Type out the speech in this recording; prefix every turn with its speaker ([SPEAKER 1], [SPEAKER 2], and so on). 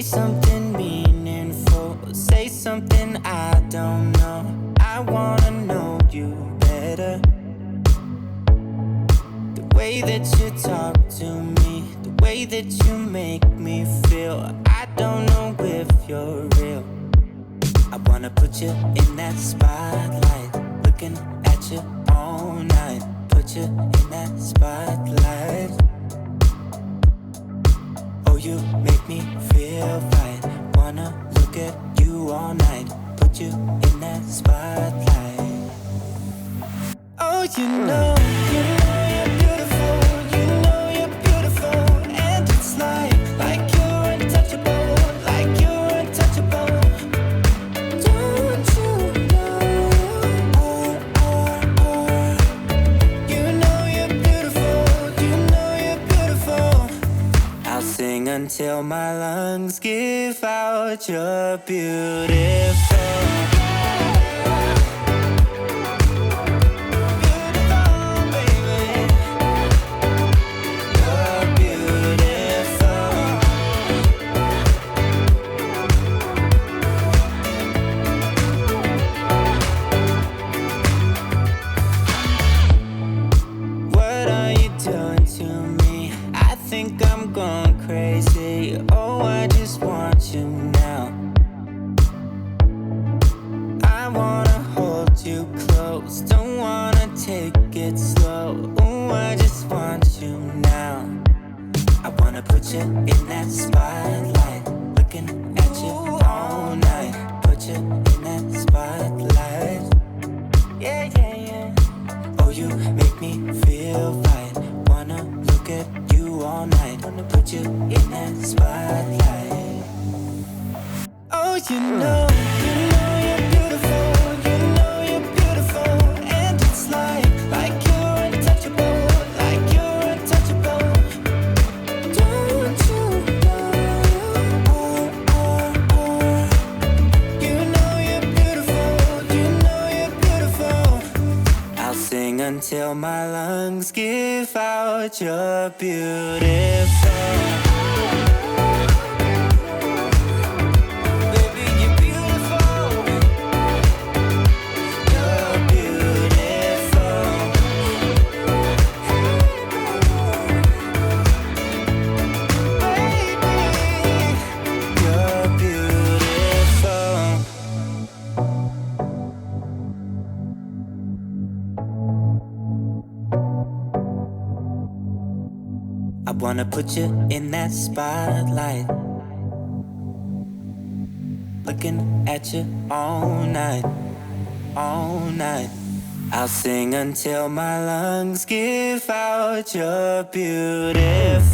[SPEAKER 1] something meaningful, say something I don't know. I wanna know you better. The way that you talk to me, the way that you make me feel, I don't know if you're real. I wanna put you in that spotlight, looking at you all night. Put you in that spotlight. Oh, you make me feel right. Wanna look at you all night. Put you in that spotlight. Oh, you know you're beautiful. You know you're beautiful. And it's like you're untouchable. Like you're untouchable. Don't you know? You know you're beautiful. You know you're beautiful. I'll sing until my lungs give out. You're beautiful. Gone crazy. Oh, I just want you now. I wanna hold you close. Don't wanna take it slow. Oh, I just want you now. I wanna put you in that spotlight, looking at you all night. Put you in that spotlight. Yeah, yeah, yeah. Oh, you make me feel right. Wanna look at you all night. Wanna put you in that spotlight. Oh, you know you're beautiful. You know you're beautiful. And it's like you're untouchable. Like you're untouchable. Don't you know? You know you're beautiful. You know you're beautiful. I'll sing until my lungs give out. You're beautiful. Baby, you're beautiful. You're beautiful. Baby, you're beautiful. I wanna put you in that spotlight, looking at you all night, all night. I'll sing until my lungs give out. You're beautiful.